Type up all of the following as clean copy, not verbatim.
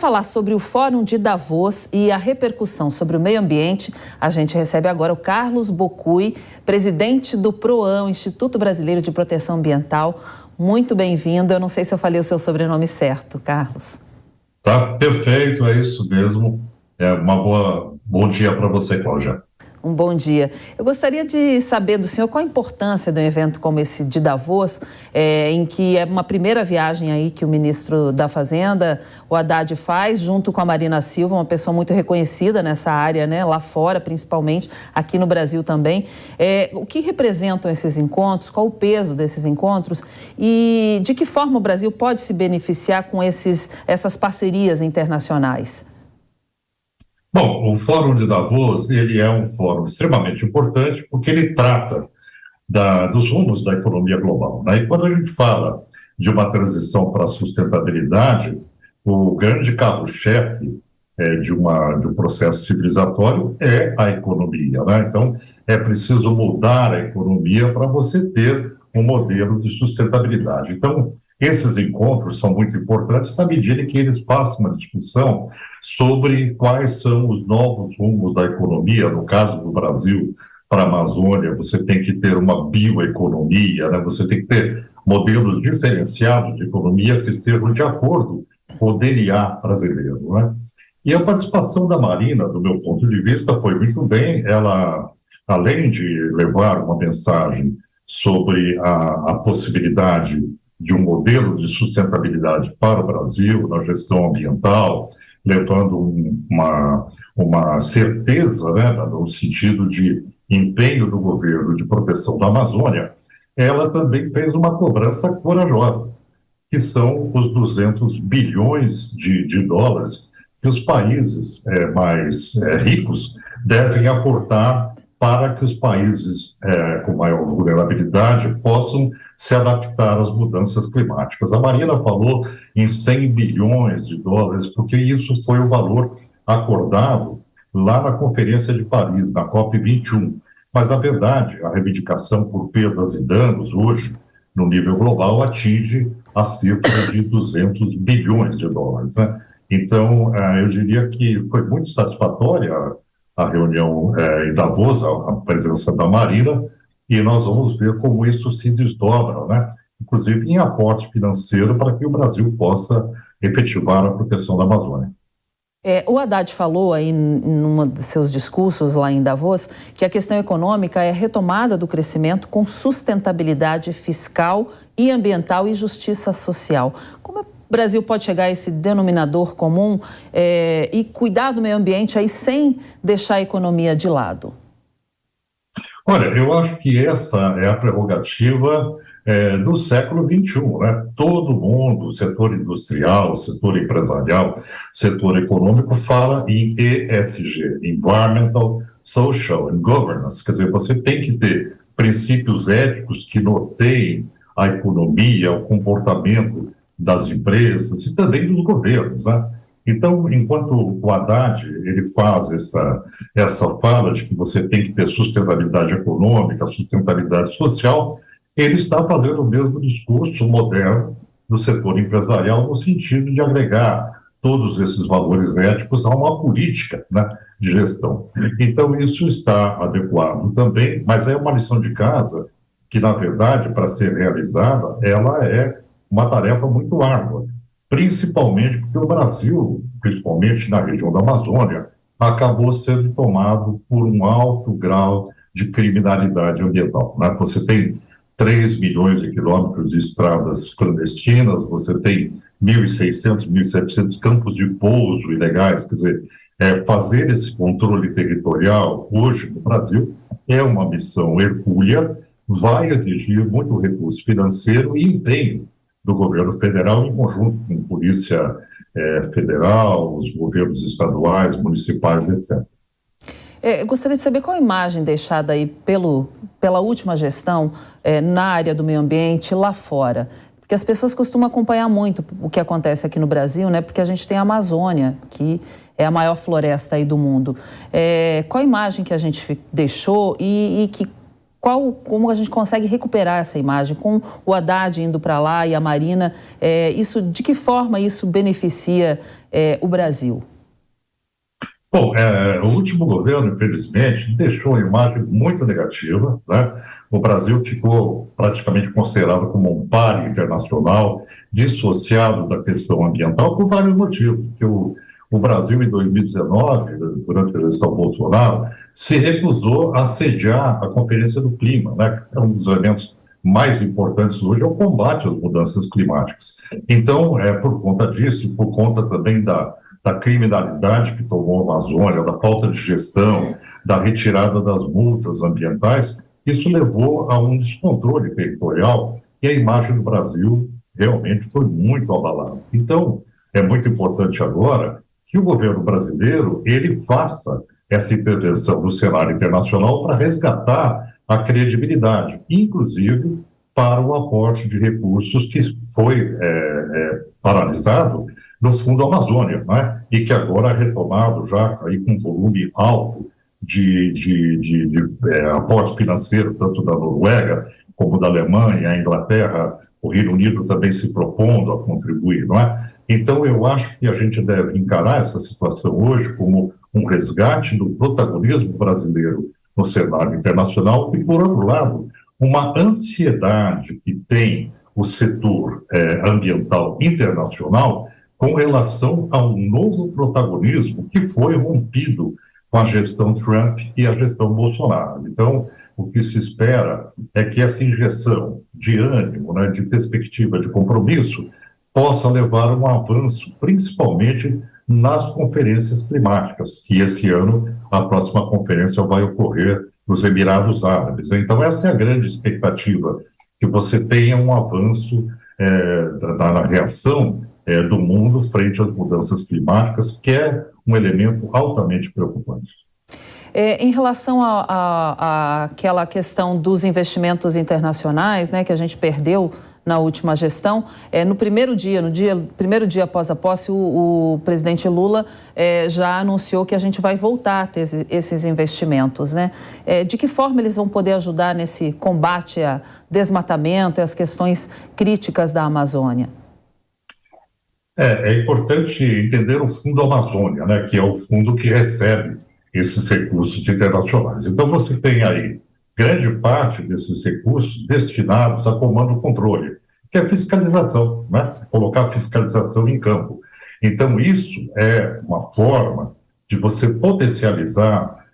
Falar sobre o Fórum de Davos e a repercussão sobre o meio ambiente, a gente recebe agora o Carlos Bocui, presidente do PROAM, Instituto Brasileiro de Proteção Ambiental. Muito bem-vindo. Eu não sei se eu falei o seu sobrenome certo, Carlos. Tá perfeito, é isso mesmo. Bom dia para você, Cláudia. Um bom dia. Eu gostaria de saber do senhor qual a importância de um evento como esse de Davos, em que é uma primeira viagem aí que o ministro da Fazenda, o Haddad, faz, junto com a Marina Silva, uma pessoa muito reconhecida nessa área, né, lá fora principalmente, aqui no Brasil também. O que representam esses encontros, qual o peso desses encontros e de que forma o Brasil pode se beneficiar com essas parcerias internacionais? Bom, o Fórum de Davos, ele é um fórum extremamente importante porque ele trata dos rumos da economia global, né? E quando a gente fala de uma transição para a sustentabilidade, o grande carro-chefe de um processo civilizatório é a economia, né? Então, é preciso mudar a economia para você ter um modelo de sustentabilidade. Então, esses encontros são muito importantes na medida em que eles passam uma discussão sobre quais são os novos rumos da economia. No caso do Brasil, para a Amazônia, você tem que ter uma bioeconomia, né? Você tem que ter modelos diferenciados de economia que estejam de acordo com o DNA brasileiro, né? E a participação da Marina, do meu ponto de vista, foi muito bem. Ela, além de levar uma mensagem sobre a possibilidade de um modelo de sustentabilidade para o Brasil na gestão ambiental, levando uma certeza, né, no sentido de empenho do governo de proteção da Amazônia, ela também fez uma cobrança corajosa, que são os 200 bilhões de dólares que os países mais ricos devem aportar para que os países com maior vulnerabilidade possam se adaptar às mudanças climáticas. A Marina falou em 100 bilhões de dólares, porque isso foi o valor acordado lá na Conferência de Paris, na COP21. Mas, na verdade, a reivindicação por perdas e danos hoje, no nível global, atinge a cifra de 200 bilhões de dólares, né? Então, eu diria que foi muito satisfatória a reunião em Davos, a presença da Marina, e nós vamos ver como isso se desdobra, né? Inclusive em aporte financeiro para que o Brasil possa efetivar a proteção da Amazônia. O Haddad falou aí em um dos seus discursos lá em Davos que a questão econômica é a retomada do crescimento com sustentabilidade fiscal e ambiental e justiça social. Como o Brasil pode chegar a esse denominador comum e cuidar do meio ambiente aí sem deixar a economia de lado? Olha, eu acho que essa é a prerrogativa do século XXI, né? Todo mundo, o setor industrial, o setor empresarial, o setor econômico fala em ESG, Environmental, Social and Governance. Quer dizer, você tem que ter princípios éticos que norteiem a economia, o comportamento das empresas e também dos governos, né? Então, enquanto o Haddad ele faz essa fala de que você tem que ter sustentabilidade econômica, sustentabilidade social, ele está fazendo o mesmo discurso moderno do setor empresarial no sentido de agregar todos esses valores éticos a uma política, né, de gestão. Então, isso está adequado também, mas é uma lição de casa que, na verdade, para ser realizada, ela é uma tarefa muito árdua, principalmente porque o Brasil, principalmente na região da Amazônia, acabou sendo tomado por um alto grau de criminalidade ambiental, né? Você tem 3 milhões de quilômetros de estradas clandestinas, você tem 1.600, 1.700 campos de pouso ilegais, quer dizer, fazer esse controle territorial hoje no Brasil é uma missão hercúlea, vai exigir muito recurso financeiro e empenho do governo federal em conjunto com a Polícia Federal, os governos estaduais, municipais, etc. Eu gostaria de saber qual a imagem deixada aí pela última gestão na área do meio ambiente lá fora. Porque as pessoas costumam acompanhar muito o que acontece aqui no Brasil, né? Porque a gente tem a Amazônia, que é a maior floresta aí do mundo. Qual a imagem que a gente deixou e que como a gente consegue recuperar essa imagem, com o Haddad indo para lá e a Marina, de que forma isso beneficia o Brasil? Bom, o último governo, infelizmente, deixou uma imagem muito negativa, né? O Brasil ficou praticamente considerado como um páreo internacional, dissociado da questão ambiental por vários motivos. Que o Brasil, em 2019, durante a gestão Bolsonaro, se recusou a sediar a Conferência do Clima, né? É um dos eventos mais importantes hoje, é o combate às mudanças climáticas. Então, por conta disso, por conta também da criminalidade que tomou a Amazônia, da falta de gestão, da retirada das multas ambientais, isso levou a um descontrole territorial e a imagem do Brasil realmente foi muito abalada. Então, é muito importante agora que o governo brasileiro ele faça essa intervenção no cenário internacional para resgatar a credibilidade, inclusive para o aporte de recursos que foi paralisado no Fundo Amazônia, né? E que agora é retomado já aí com volume alto de aporte financeiro, tanto da Noruega como da Alemanha, a Inglaterra, o Reino Unido também se propondo a contribuir, não é? Então, eu acho que a gente deve encarar essa situação hoje como um resgate do protagonismo brasileiro no cenário internacional e, por outro lado, uma ansiedade que tem o setor ambiental internacional com relação a um novo protagonismo que foi rompido com a gestão Trump e a gestão Bolsonaro. Então, o que se espera é que essa injeção de ânimo, né, de perspectiva, de compromisso, possa levar a um avanço, principalmente nas conferências climáticas, que esse ano a próxima conferência vai ocorrer nos Emirados Árabes. Então, essa é a grande expectativa, que você tenha um avanço na reação do mundo frente às mudanças climáticas, que é um elemento altamente preocupante. Em relação àquela questão dos investimentos internacionais, né, que a gente perdeu na última gestão, no primeiro dia após a posse, o presidente Lula já anunciou que a gente vai voltar a ter esses investimentos, né? De que forma eles vão poder ajudar nesse combate a desmatamento e as questões críticas da Amazônia? É importante entender o Fundo Amazônia, né, que é o fundo que recebe esses recursos internacionais. Então, você tem aí grande parte desses recursos destinados a comando e controle, que é fiscalização, né, colocar a fiscalização em campo. Então, isso é uma forma de você potencializar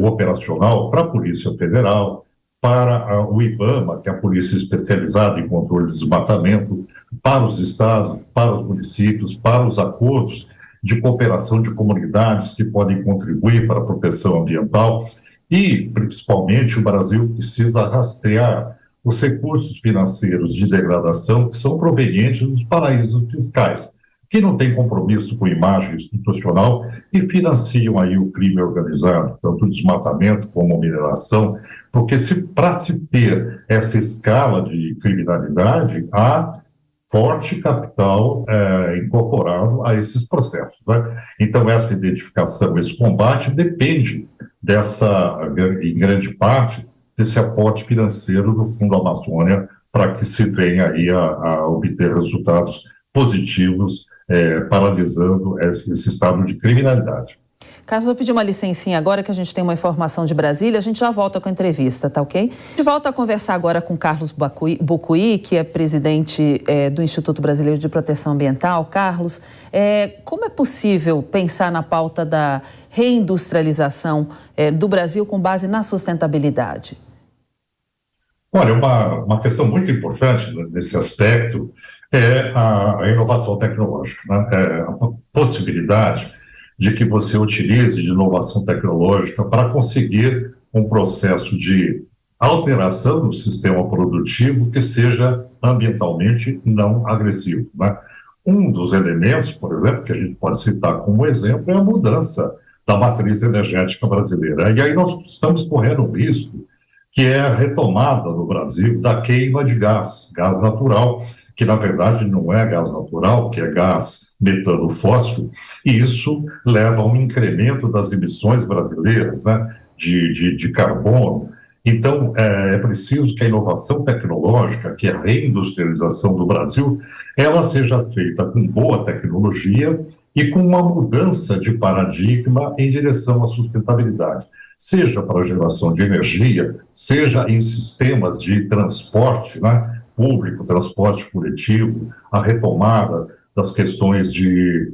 o operacional para a Polícia Federal, para o IBAMA, que é a Polícia Especializada em Controle de Desmatamento, para os estados, para os municípios, para os acordos de cooperação de comunidades que podem contribuir para a proteção ambiental e, principalmente, o Brasil precisa rastrear os recursos financeiros de degradação que são provenientes dos paraísos fiscais, que não têm compromisso com imagem institucional e financiam aí o crime organizado, tanto o desmatamento como a mineração, porque para se ter essa escala de criminalidade, há forte capital incorporado a esses processos, né? Então, essa identificação, esse combate depende em grande parte, desse aporte financeiro do Fundo Amazônia para que se venha aí a obter resultados positivos, paralisando esse estado de criminalidade. Carlos, vou pedir uma licencinha agora que a gente tem uma informação de Brasília, a gente já volta com a entrevista, tá ok? A gente volta a conversar agora com Carlos Bucuí, que é presidente do Instituto Brasileiro de Proteção Ambiental. Carlos, como é possível pensar na pauta da reindustrialização do Brasil com base na sustentabilidade? Olha, uma questão muito importante nesse aspecto é a inovação tecnológica, né? A possibilidade de que você utilize de inovação tecnológica para conseguir um processo de alteração do sistema produtivo que seja ambientalmente não agressivo, né? Um dos elementos, por exemplo, que a gente pode citar como exemplo é a mudança da matriz energética brasileira. E aí nós estamos correndo um risco que é a retomada no Brasil da queima de gás natural, que na verdade não é gás natural, que é gás metano fóssil, e isso leva a um incremento das emissões brasileiras, né, de carbono, Então, é preciso que a inovação tecnológica, que é a reindustrialização do Brasil, ela seja feita com boa tecnologia e com uma mudança de paradigma em direção à sustentabilidade, seja para a geração de energia, seja em sistemas de transporte, né, público, transporte coletivo, a retomada das questões de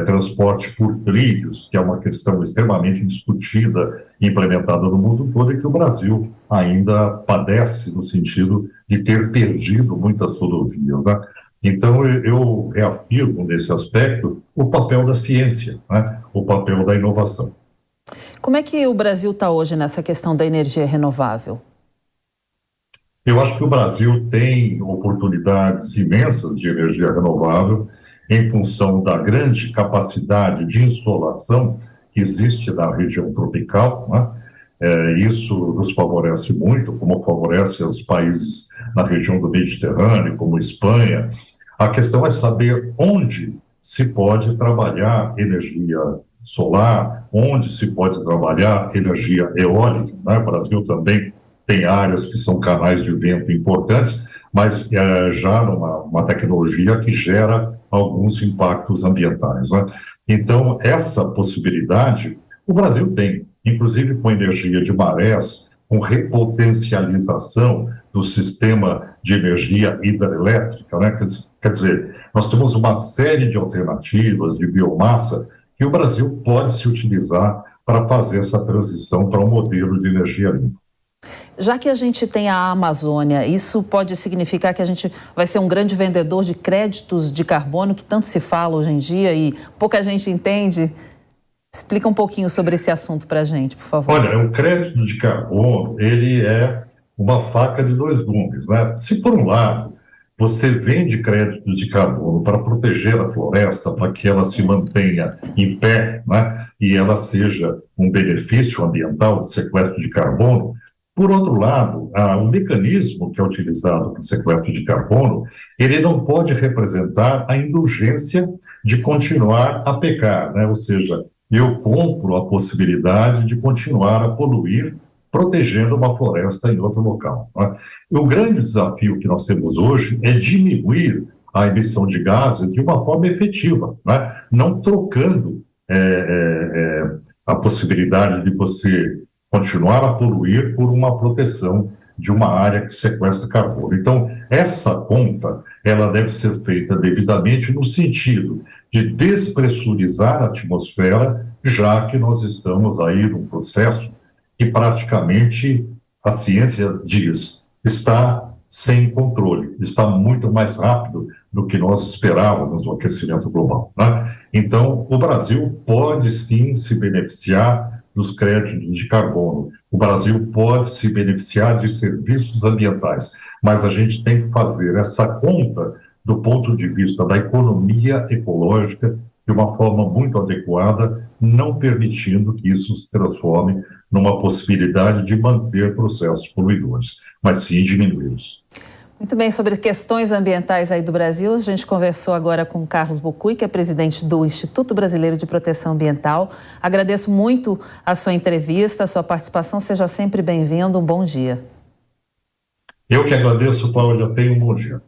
transporte por trilhos, que é uma questão extremamente discutida e implementada no mundo todo, e que o Brasil ainda padece no sentido de ter perdido muitas rodovias, né? Então, eu reafirmo nesse aspecto o papel da ciência, né? O papel da inovação. Como é que o Brasil está hoje nessa questão da energia renovável? Eu acho que o Brasil tem oportunidades imensas de energia renovável em função da grande capacidade de insolação que existe na região tropical, né? Isso nos favorece muito, como favorece os países na região do Mediterrâneo, como Espanha. A questão é saber onde se pode trabalhar energia solar, onde se pode trabalhar energia eólica, né? O Brasil também tem áreas que são canais de vento importantes, mas já numa tecnologia que gera alguns impactos ambientais, né? Então, essa possibilidade o Brasil tem, inclusive com energia de marés, com repotencialização do sistema de energia hidrelétrica, né? Quer dizer, nós temos uma série de alternativas de biomassa que o Brasil pode se utilizar para fazer essa transição para um modelo de energia limpa. Já que a gente tem a Amazônia, isso pode significar que a gente vai ser um grande vendedor de créditos de carbono, que tanto se fala hoje em dia e pouca gente entende? Explica um pouquinho sobre esse assunto para a gente, por favor. Olha, o crédito de carbono, ele é uma faca de dois gumes, né? Se por um lado você vende crédito de carbono para proteger a floresta, para que ela se mantenha em pé, né? E ela seja um benefício ambiental de sequestro de carbono, por outro lado, o mecanismo que é utilizado para o sequestro de carbono, ele não pode representar a indulgência de continuar a pecar, né? Ou seja, eu compro a possibilidade de continuar a poluir, protegendo uma floresta em outro local, né? E o grande desafio que nós temos hoje é diminuir a emissão de gases de uma forma efetiva, né? Não trocando a possibilidade de você continuar a poluir por uma proteção de uma área que sequestra carbono. Então, essa conta, ela deve ser feita devidamente no sentido de despressurizar a atmosfera, já que nós estamos aí num processo que praticamente a ciência diz está sem controle, está muito mais rápido do que nós esperávamos no aquecimento global, né? Então, o Brasil pode sim se beneficiar dos créditos de carbono. O Brasil pode se beneficiar de serviços ambientais, mas a gente tem que fazer essa conta do ponto de vista da economia ecológica de uma forma muito adequada, não permitindo que isso se transforme numa possibilidade de manter processos poluidores, mas sim diminuí-los. Muito bem, sobre questões ambientais aí do Brasil, a gente conversou agora com Carlos Bocui, que é presidente do Instituto Brasileiro de Proteção Ambiental. Agradeço muito a sua entrevista, a sua participação. Seja sempre bem-vindo. Um bom dia. Eu que agradeço, Cláudia. Tenha um bom dia.